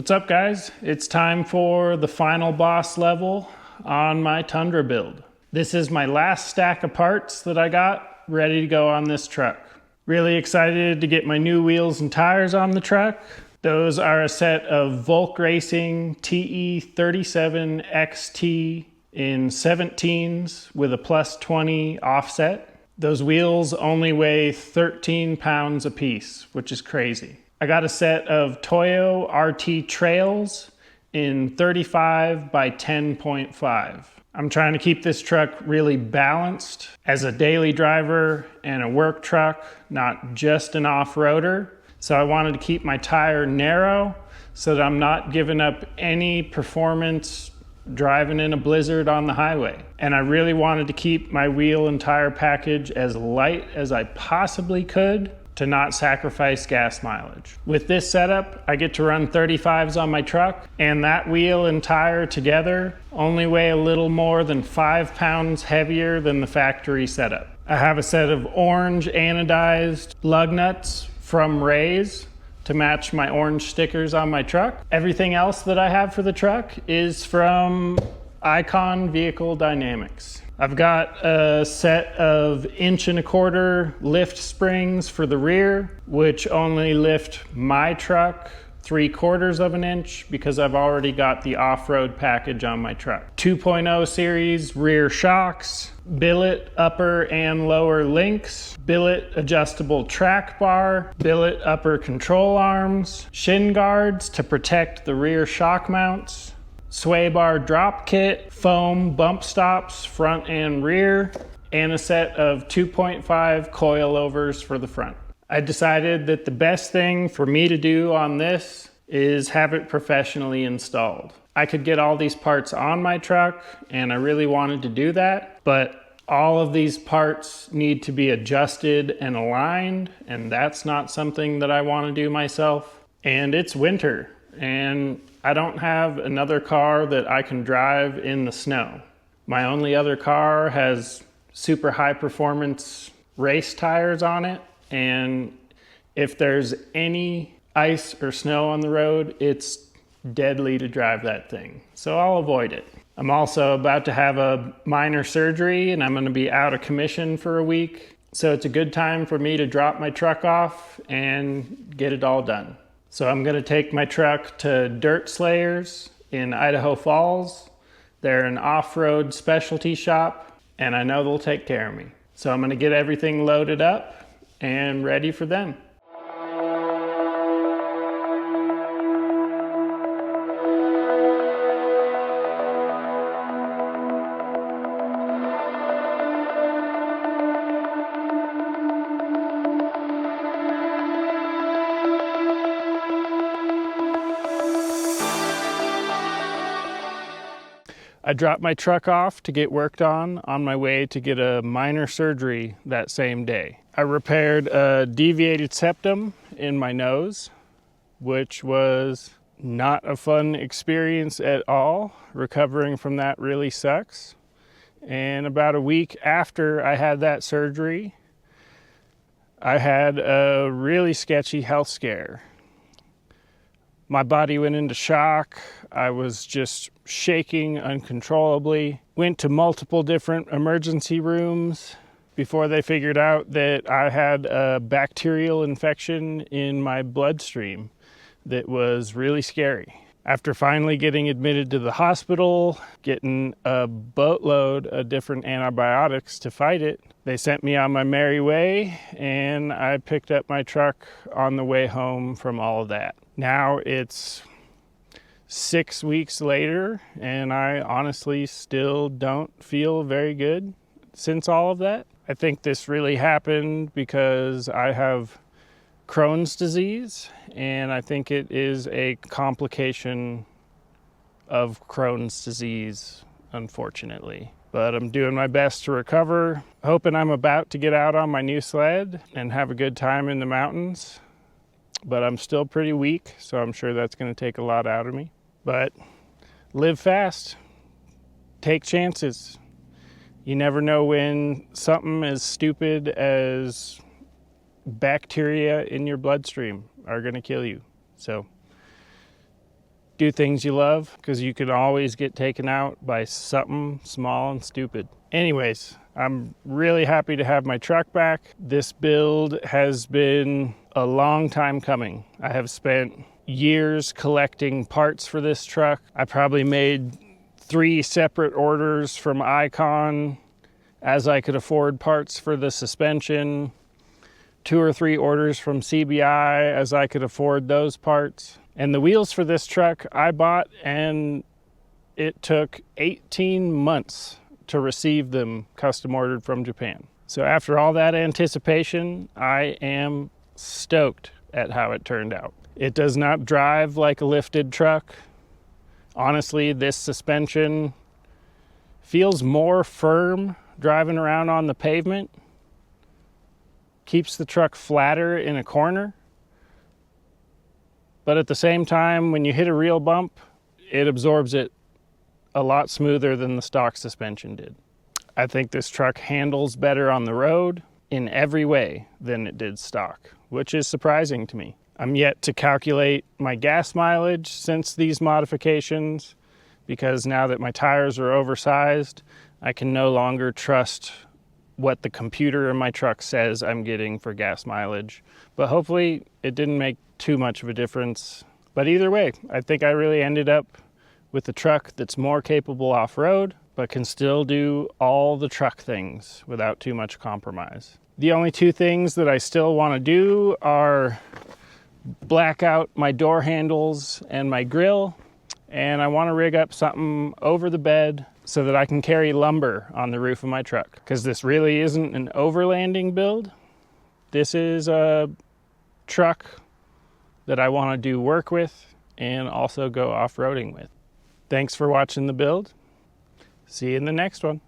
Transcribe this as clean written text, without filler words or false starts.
What's up, guys? It's time for the final boss level on my Tundra build. This is my last stack of parts that I got ready to go on this truck. Really excited to get my new wheels and tires on the truck. Those are a set of Volk Racing TE37 XT in 17s with a plus 20 offset. Those wheels only weigh 13 pounds a piece, which is crazy. I got a set of Toyo RT Trails in 35 by 10.5. I'm trying to keep this truck really balanced as a daily driver and a work truck, not just an off-roader. So I wanted to keep my tire narrow so that I'm not giving up any performance driving in a blizzard on the highway. And I really wanted to keep my wheel and tire package as light as I possibly could to not sacrifice gas mileage. With this setup, I get to run 35s on my truck, and that wheel and tire together only weigh a little more than 5 pounds heavier than the factory setup. I have a set of orange anodized lug nuts from Rays to match my orange stickers on my truck. Everything else that I have for the truck is from Icon Vehicle Dynamics. I've got a set of 1.25" lift springs for the rear, which only lift my truck 3/4 of an inch because I've already got the off-road package on my truck. 2.0 series rear shocks, billet upper and lower links, billet adjustable track bar, billet upper control arms, shin guards to protect the rear shock mounts, sway bar drop kit, foam bump stops front and rear, and a set of 2.5 coilovers for the front. I decided that the best thing for me to do on this is have it professionally installed. I could get all these parts on my truck, and I really wanted to do that, but all of these parts need to be adjusted and aligned, and that's not something that I want to do myself. And it's winter, and I don't have another car that I can drive in the snow. My only other car has super high performance race tires on it, and if there's any ice or snow on the road, it's deadly to drive that thing. So I'll avoid it. I'm also about to have a minor surgery, and I'm going to be out of commission for a week. So it's a good time for me to drop my truck off and get it all done. So I'm going to take my truck to Dirt Slayers in Idaho Falls. They're an off-road specialty shop, and I know they'll take care of me. So I'm going to get everything loaded up and ready for them. I dropped my truck off to get worked on my way to get a minor surgery that same day. I repaired a deviated septum in my nose, which was not a fun experience at all. Recovering from that really sucks. And about a week after I had that surgery, I had a really sketchy health scare. My body went into shock. I was just shaking uncontrollably. Went to multiple different emergency rooms before they figured out that I had a bacterial infection in my bloodstream that was really scary. After finally getting admitted to the hospital, getting a boatload of different antibiotics to fight it, they sent me on my merry way, and I picked up my truck on the way home from all of that. Now it's 6 weeks later, and I honestly still don't feel very good since all of that. I think this really happened because I have Crohn's disease, and I think it is a complication of Crohn's disease, unfortunately. But I'm doing my best to recover, hoping I'm about to get out on my new sled and have a good time in the mountains. But I'm still pretty weak, so I'm sure that's going to take a lot out of me. But live fast, take chances. You never know when something as stupid as bacteria in your bloodstream are going to kill you. So do things you love, because you can always get taken out by something small and stupid. Anyways, I'm really happy to have my truck back. This build has been a long time coming. I have spent years collecting parts for this truck. I probably made 3 separate orders from Icon as I could afford parts for the suspension, 2 or 3 orders from CBI as I could afford those parts. And the wheels for this truck I bought, and it took 18 months to receive them custom ordered from Japan. So after all that anticipation, I am stoked at how it turned out. It does not drive like a lifted truck. Honestly, this suspension feels more firm driving around on the pavement. Keeps the truck flatter in a corner. But at the same time, when you hit a real bump, it absorbs it a lot smoother than the stock suspension did. I think this truck handles better on the road in every way than it did stock, which is surprising to me. I'm yet to calculate my gas mileage since these modifications, because now that my tires are oversized, I can no longer trust what the computer in my truck says I'm getting for gas mileage. But hopefully it didn't make too much of a difference. But either way, I think I really ended up with a truck that's more capable off-road, but can still do all the truck things without too much compromise. The only 2 things that I still want to do are black out my door handles and my grill, and I want to rig up something over the bed so that I can carry lumber on the roof of my truck, because this really isn't an overlanding build. This is a truck that I want to do work with and also go off-roading with. Thanks for watching the build. See you in the next one.